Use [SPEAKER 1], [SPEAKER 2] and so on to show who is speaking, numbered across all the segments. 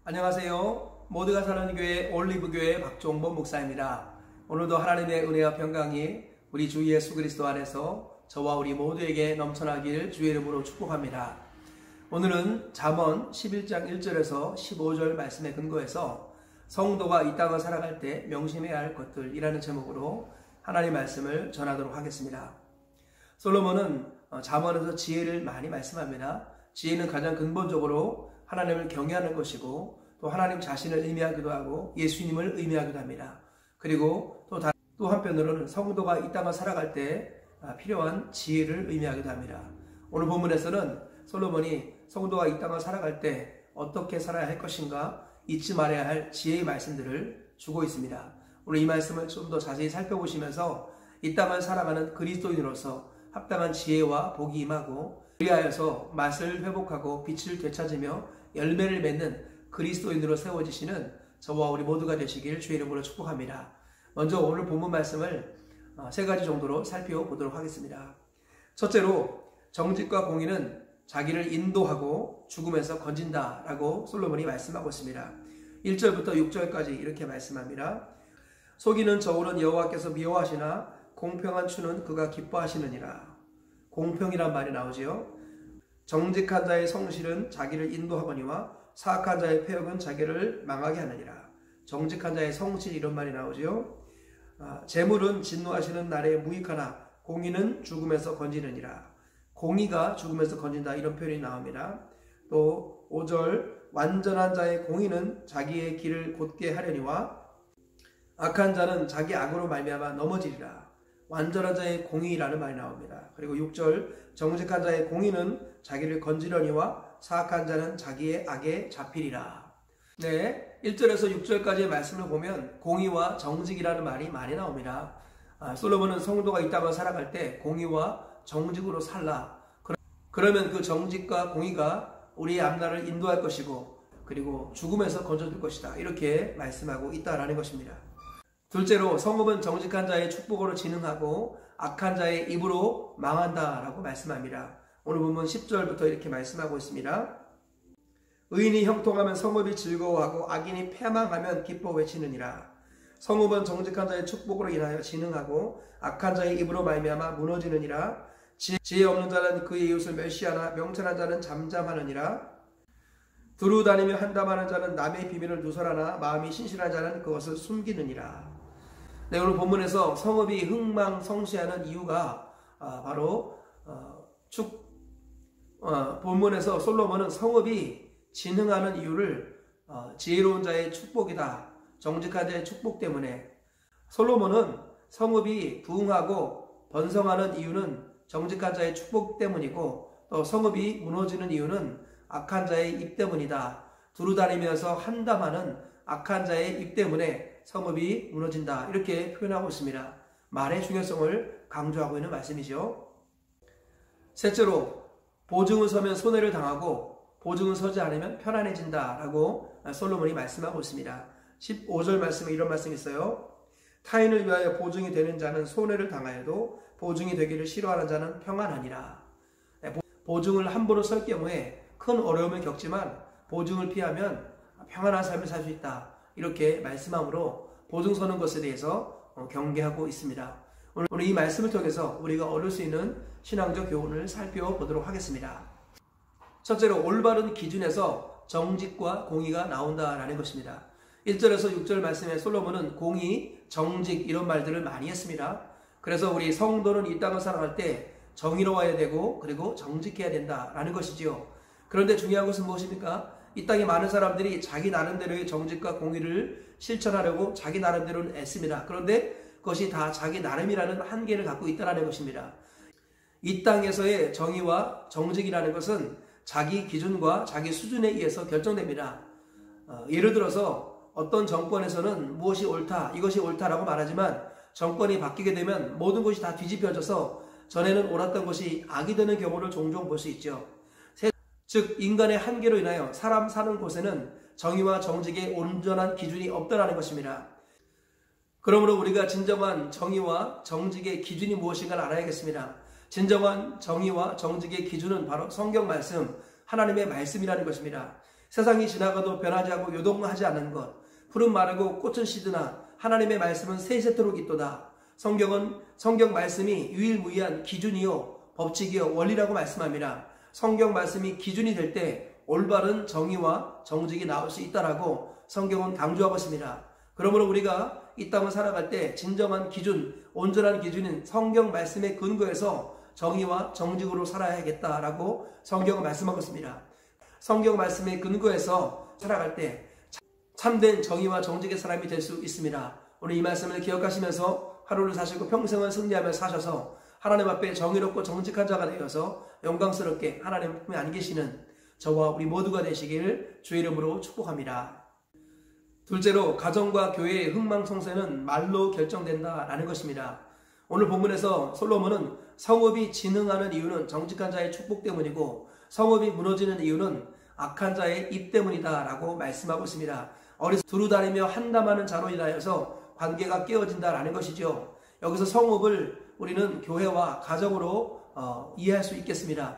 [SPEAKER 1] 안녕하세요. 모두가 사는 교회 올리브교회 박종범 목사입니다. 오늘도 하나님의 은혜와 평강이 우리 주 예수 그리스도 안에서 저와 우리 모두에게 넘쳐나길 주의 이름으로 축복합니다. 오늘은 잠언 11장 1절에서 15절 말씀에 근거해서 성도가 이 땅을 살아갈 때 명심해야 할 것들이라는 제목으로 하나님의 말씀을 전하도록 하겠습니다. 솔로몬은 잠언에서 지혜를 많이 말씀합니다. 지혜는 가장 근본적으로 하나님을 경외하는 것이고 또 하나님 자신을 의미하기도 하고 예수님을 의미하기도 합니다. 그리고 또 한편으로는 성도가 이 땅을 살아갈 때 필요한 지혜를 의미하기도 합니다. 오늘 본문에서는 솔로몬이 성도가 이 땅을 살아갈 때 어떻게 살아야 할 것인가 잊지 말아야 할 지혜의 말씀들을 주고 있습니다. 오늘 이 말씀을 좀 더 자세히 살펴보시면서 이 땅을 살아가는 그리스도인으로서 합당한 지혜와 복이 임하고 그리하여서 맛을 회복하고 빛을 되찾으며 열매를 맺는 그리스도인으로 세워지시는 저와 우리 모두가 되시길 주의 이름으로 축복합니다. 먼저 오늘 본문 말씀을 세 가지 정도로 살펴보도록 하겠습니다. 첫째로 정직과 공의는 자기를 인도하고 죽음에서 건진다라고 솔로몬이 말씀하고 있습니다. 1절부터 6절까지 이렇게 말씀합니다. 속이는 저울은 여호와께서 미워하시나 공평한 추는 그가 기뻐하시느니라. 공평이란 말이 나오지요. 정직한 자의 성실은 자기를 인도하거니와 사악한 자의 패역은 자기를 망하게 하느니라. 정직한 자의 성실 이런 말이 나오지요. 재물은 진노하시는 날에 무익하나 공의는 죽음에서 건지느니라. 공의가 죽음에서 건진다 이런 표현이 나옵니다. 또 5절 완전한 자의 공의는 자기의 길을 곧게 하려니와 악한 자는 자기 악으로 말미암아 넘어지리라. 완전한 자의 공의라는 말이 나옵니다. 그리고 6절 정직한 자의 공의는 자기를 건지려니와 사악한 자는 자기의 악에 잡히리라. 네, 1절에서 6절까지의 말씀을 보면 공의와 정직이라는 말이 많이 나옵니다. 솔로몬은 성도가 이 땅을 살아갈 때 공의와 정직으로 살라. 그러면 그 정직과 공의가 우리의 앞날을 인도할 것이고 그리고 죽음에서 건져줄 것이다. 이렇게 말씀하고 있다라는 것입니다. 둘째로 성읍은 정직한 자의 축복으로 진흥하고 악한 자의 입으로 망한다라고 말씀합니다. 오늘 본문 10절부터 이렇게 말씀하고 있습니다. 의인이 형통하면 성읍이 즐거워하고 악인이 패망하면 기뻐 외치느니라. 성읍은 정직한 자의 축복으로 인하여 진흥하고 악한 자의 입으로 말미암아 무너지느니라. 지혜 없는 자는 그의 이웃을 멸시하나 명철한 자는 잠잠하느니라. 두루 다니며 한담하는 자는 남의 비밀을 누설하나 마음이 신실한 자는 그것을 숨기느니라. 네, 오늘 본문에서 성읍이 흥망성쇠하는 이유가 바로 본문에서 솔로몬은 성읍이 진흥하는 이유를 지혜로운 자의 축복이다, 정직한 자의 축복 때문에 솔로몬은 성읍이 부흥하고 번성하는 이유는 정직한 자의 축복 때문이고 또 성읍이 무너지는 이유는 악한 자의 입 때문이다. 두루다니면서 한담하는 악한 자의 입 때문에 성읍이 무너진다. 이렇게 표현하고 있습니다. 말의 중요성을 강조하고 있는 말씀이죠. 셋째로 보증을 서면 손해를 당하고 보증을 서지 않으면 편안해진다 라고 솔로몬이 말씀하고 있습니다. 15절 말씀에 이런 말씀이 있어요. 타인을 위하여 보증이 되는 자는 손해를 당하여도 보증이 되기를 싫어하는 자는 평안하니라. 보증을 함부로 설 경우에 큰 어려움을 겪지만 보증을 피하면 평안한 삶을 살 수 있다. 이렇게 말씀함으로 보증 서는 것에 대해서 경계하고 있습니다. 오늘 이 말씀을 통해서 우리가 얻을 수 있는 신앙적 교훈을 살펴보도록 하겠습니다. 첫째로 올바른 기준에서 정직과 공의가 나온다라는 것입니다. 1절에서 6절 말씀에 솔로몬은 공의, 정직 이런 말들을 많이 했습니다. 그래서 우리 성도는 이 땅을 살아갈 때 정의로워야 되고 그리고 정직해야 된다라는 것이지요. 그런데 중요한 것은 무엇입니까? 이 땅에 많은 사람들이 자기 나름대로의 정직과 공의를 실천하려고 자기 나름대로는 애씁니다. 그런데 그것이 다 자기 나름이라는 한계를 갖고 있다는 것입니다. 이 땅에서의 정의와 정직이라는 것은 자기 기준과 자기 수준에 의해서 결정됩니다. 예를 들어서 어떤 정권에서는 무엇이 옳다, 이것이 옳다라고 말하지만 정권이 바뀌게 되면 모든 것이 다 뒤집혀져서 전에는 옳았던 것이 악이 되는 경우를 종종 볼 수 있죠. 즉 인간의 한계로 인하여 사람 사는 곳에는 정의와 정직의 온전한 기준이 없다라는 것입니다. 그러므로 우리가 진정한 정의와 정직의 기준이 무엇인가를 알아야겠습니다. 진정한 정의와 정직의 기준은 바로 성경 말씀, 하나님의 말씀이라는 것입니다. 세상이 지나가도 변하지 않고 요동하지 않는 것. 푸른 마르고 꽃은 시드나 하나님의 말씀은 세세토록 있도다. 성경 말씀이 유일무이한 기준이요 법칙이요 원리라고 말씀합니다. 성경 말씀이 기준이 될 때 올바른 정의와 정직이 나올 수 있다라고 성경은 강조하고 있습니다. 그러므로 우리가 이 땅을 살아갈 때 진정한 기준, 온전한 기준인 성경 말씀의 근거에서 정의와 정직으로 살아야겠다라고 성경은 말씀하고 있습니다. 성경 말씀의 근거에서 살아갈 때 참된 정의와 정직의 사람이 될 수 있습니다. 오늘 이 말씀을 기억하시면서 하루를 사시고 평생을 승리하며 사셔서 하나님 앞에 정의롭고 정직한 자가 되어서 영광스럽게 하나님 품에 안 계시는 저와 우리 모두가 되시길 주의 이름으로 축복합니다. 둘째로 가정과 교회의 흥망성쇠는 말로 결정된다라는 것입니다. 오늘 본문에서 솔로몬은 성읍이 진흥하는 이유는 정직한 자의 축복 때문이고 성읍이 무너지는 이유는 악한 자의 입 때문이다 라고 말씀하고 있습니다. 두루 다니며 한담하는 자로 인하여서 관계가 깨어진다라는 것이죠. 여기서 성읍을 우리는 교회와 가정으로 이해할 수 있겠습니다.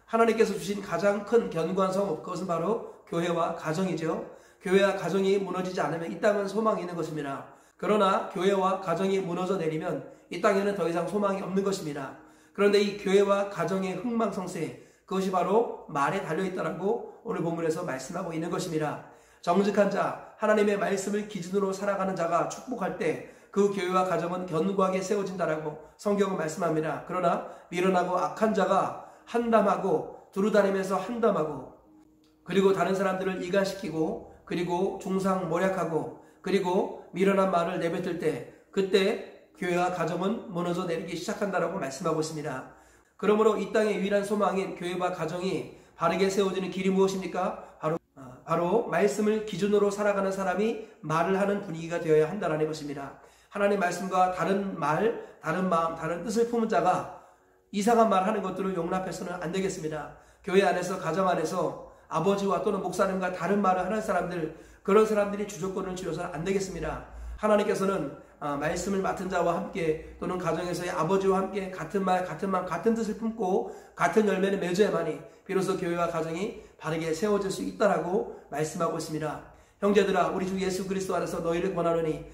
[SPEAKER 1] 하나님께서 주신 가장 큰 견고한 성읍, 그것은 바로 교회와 가정이죠. 교회와 가정이 무너지지 않으면 이 땅은 소망이 있는 것입니다. 그러나 교회와 가정이 무너져 내리면 이 땅에는 더 이상 소망이 없는 것입니다. 그런데 이 교회와 가정의 흥망성쇠, 그것이 바로 말에 달려있다라고 오늘 본문에서 말씀하고 있는 것입니다. 정직한 자, 하나님의 말씀을 기준으로 살아가는 자가 축복할 때 그 교회와 가정은 견고하게 세워진다라고 성경은 말씀합니다. 그러나 미련하고 악한 자가 한담하고 두루다니면서 한담하고 그리고 다른 사람들을 이간시키고 그리고 중상모략하고 그리고 미련한 말을 내뱉을 때 그때 교회와 가정은 무너져 내리기 시작한다라고 말씀하고 있습니다. 그러므로 이 땅의 유일한 소망인 교회와 가정이 바르게 세워지는 길이 무엇입니까? 바로 말씀을 기준으로 살아가는 사람이 말을 하는 분위기가 되어야 한다는 것입니다. 하나님 말씀과 다른 말, 다른 마음, 다른 뜻을 품은 자가 이상한 말 하는 것들을 용납해서는 안 되겠습니다. 교회 안에서, 가정 안에서 아버지와 또는 목사님과 다른 말을 하는 사람들, 그런 사람들이 주도권을 쥐어서는 안 되겠습니다. 하나님께서는 말씀을 맡은 자와 함께 또는 가정에서의 아버지와 함께 같은 말, 같은 마음, 같은 뜻을 품고 같은 열매를 맺어야만이 비로소 교회와 가정이 바르게 세워질 수 있다라고 말씀하고 있습니다. 형제들아, 우리 주 예수 그리스도 안에서 너희를 권하노니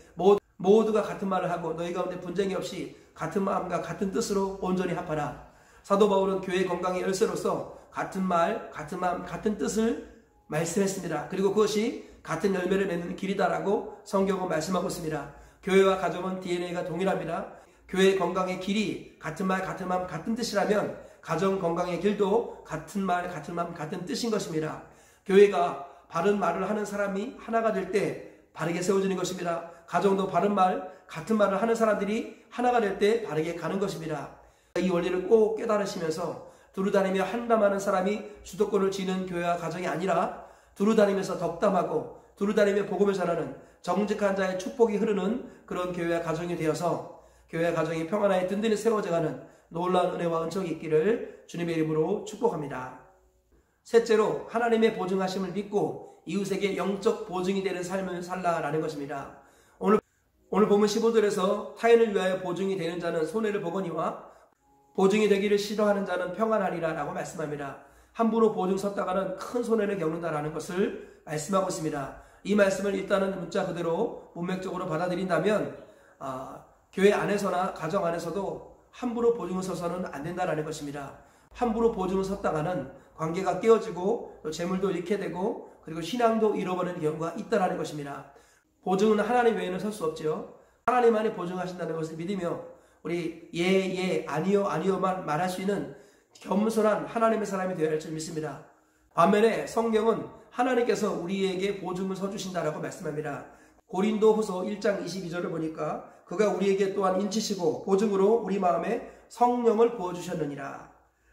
[SPEAKER 1] 모두가 같은 말을 하고 너희 가운데 분쟁이 없이 같은 마음과 같은 뜻으로 온전히 합하라. 사도 바울은 교회 건강의 열쇠로서 같은 말, 같은 마음, 같은 뜻을 말씀했습니다. 그리고 그것이 같은 열매를 맺는 길이다라고 성경은 말씀하고 있습니다. 교회와 가정은 DNA가 동일합니다. 교회 건강의 길이 같은 말, 같은 마음, 같은 뜻이라면 가정 건강의 길도 같은 말, 같은 마음, 같은 뜻인 것입니다. 교회가 바른 말을 하는 사람이 하나가 될 때 바르게 세워지는 것입니다. 가정도 바른 말, 같은 말을 하는 사람들이 하나가 될 때 바르게 가는 것입니다. 이 원리를 꼭 깨달으시면서 두루다니며 한담하는 사람이 주도권을 쥐는 교회와 가정이 아니라 두루다니면서 덕담하고 두루다니며 복음을 전하는 정직한 자의 축복이 흐르는 그런 교회와 가정이 되어서 교회와 가정이 평안하게 든든히 세워져가는 놀라운 은혜와 은총이 있기를 주님의 이름으로 축복합니다. 셋째로 하나님의 보증하심을 믿고 이웃에게 영적 보증이 되는 삶을 살라라는 것입니다. 오늘 본문 15절에서 타인을 위하여 보증이 되는 자는 손해를 보거니와 보증이 되기를 싫어하는 자는 평안하리라 라고 말씀합니다. 함부로 보증 섰다가는 큰 손해를 겪는다라는 것을 말씀하고 있습니다. 이 말씀을 일단은 문자 그대로 문맥적으로 받아들인다면 교회 안에서나 가정 안에서도 함부로 보증을 서서는 안 된다라는 것입니다. 함부로 보증을 섰다가는 관계가 깨어지고 또 재물도 잃게 되고 그리고 신앙도 잃어버리는 경우가 있다라는 것입니다. 보증은 하나님 외에는 설 수 없죠. 하나님만이 보증하신다는 것을 믿으며 우리 예, 아니요, 아니요만 말할 수 있는 겸손한 하나님의 사람이 되어야 할 줄 믿습니다. 반면에 성경은 하나님께서 우리에게 보증을 서주신다라고 말씀합니다. 고린도후서 1장 22절을 보니까 그가 우리에게 또한 인치시고 보증으로 우리 마음에 성령을 부어주셨느니라.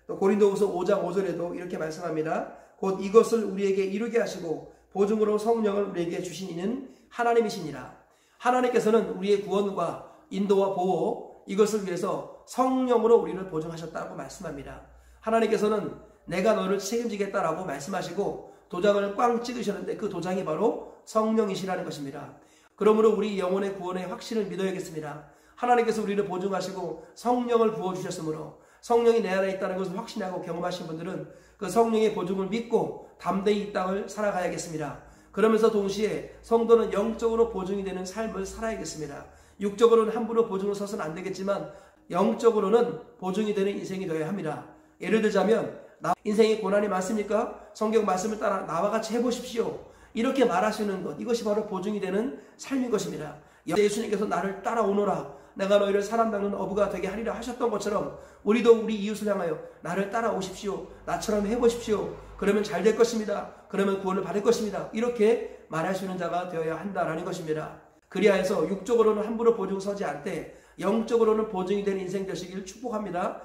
[SPEAKER 1] 또 고린도후서 5장 5절에도 이렇게 말씀합니다. 곧 이것을 우리에게 이루게 하시고 보증으로 성령을 우리에게 주신 이는 하나님이시니라. 하나님께서는 우리의 구원과 인도와 보호 이것을 위해서 성령으로 우리를 보증하셨다고 말씀합니다. 하나님께서는 내가 너를 책임지겠다라고 말씀하시고 도장을 꽝 찍으셨는데 그 도장이 바로 성령이시라는 것입니다. 그러므로 우리 영혼의 구원의 확신을 믿어야겠습니다. 하나님께서 우리를 보증하시고 성령을 부어주셨으므로 성령이 내 안에 있다는 것을 확신하고 경험하신 분들은 그 성령의 보증을 믿고 담대히 이 땅을 살아가야겠습니다. 그러면서 동시에 성도는 영적으로 보증이 되는 삶을 살아야겠습니다. 육적으로는 함부로 보증을 서서는 안 되겠지만 영적으로는 보증이 되는 인생이 되어야 합니다. 예를 들자면 인생에 고난이 많습니까? 성경 말씀을 따라 나와 같이 해보십시오. 이렇게 말하시는 것, 이것이 바로 보증이 되는 삶인 것입니다. 예수님께서 나를 따라오너라, 내가 너희를 사람 닦는 어부가 되게 하리라 하셨던 것처럼 우리도 우리 이웃을 향하여 나를 따라오십시오, 나처럼 해보십시오. 그러면 잘 될 것입니다. 그러면 구원을 받을 것입니다. 이렇게 말할 수 있는 자가 되어야 한다라는 것입니다. 그리하여서 육적으로는 함부로 보증 서지 않되 영적으로는 보증이 되는 인생 되시길 축복합니다.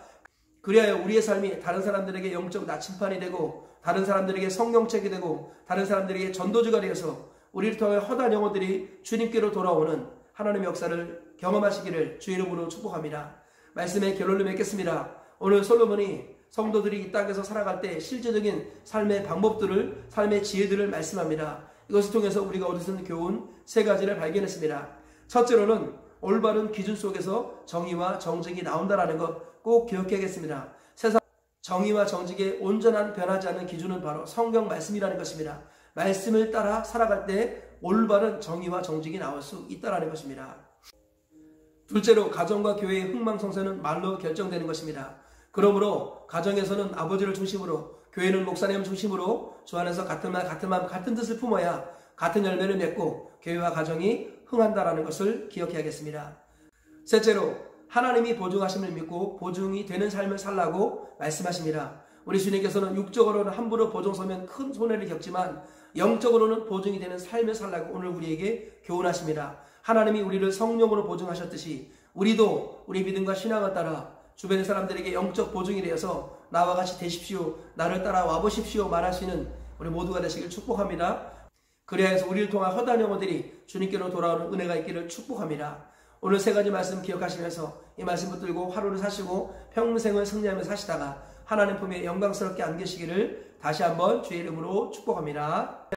[SPEAKER 1] 그리하여 우리의 삶이 다른 사람들에게 영적 나침판이 되고 다른 사람들에게 성경책이 되고 다른 사람들에게 전도주가 되어서 우리를 통해 허다한 영혼들이 주님께로 돌아오는 하나님의 역사를 경험하시기를 주의 이름으로 축복합니다. 말씀의 결론을 맺겠습니다. 오늘 솔로몬이 성도들이 이 땅에서 살아갈 때 실제적인 삶의 방법들을, 삶의 지혜들을 말씀합니다. 이것을 통해서 우리가 얻을 수 있는 교훈 3가지를 발견했습니다. 첫째로는 올바른 기준 속에서 정의와 정직이 나온다는 것 꼭 기억해야겠습니다. 세상 정의와 정직의 온전한 변하지 않는 기준은 바로 성경 말씀이라는 것입니다. 말씀을 따라 살아갈 때 올바른 정의와 정직이 나올 수 있다는 것입니다. 둘째로 가정과 교회의 흥망성쇠는 말로 결정되는 것입니다. 그러므로 가정에서는 아버지를 중심으로, 교회는 목사님 중심으로 주 안에서 같은 말, 같은 마음, 같은 뜻을 품어야 같은 열매를 맺고 교회와 가정이 흥한다라는 것을 기억해야겠습니다. 셋째로 하나님이 보증하심을 믿고 보증이 되는 삶을 살라고 말씀하십니다. 우리 주님께서는 육적으로는 함부로 보증 서면 큰 손해를 겪지만 영적으로는 보증이 되는 삶을 살라고 오늘 우리에게 교훈하십니다. 하나님이 우리를 성령으로 보증하셨듯이 우리도 우리 믿음과 신앙을 따라 주변의 사람들에게 영적 보증이 되어서 나와 같이 되십시오, 나를 따라와 보십시오 말할 수 있는 우리 모두가 되시길 축복합니다. 그리하여서 우리를 통한 허다한 영혼들이 주님께로 돌아오는 은혜가 있기를 축복합니다. 오늘 3가지 말씀 기억하시면서 이 말씀 붙들고 하루를 사시고 평생을 승리하며 사시다가 하나님 품에 영광스럽게 안기시기를 다시 한번 주의 이름으로 축복합니다.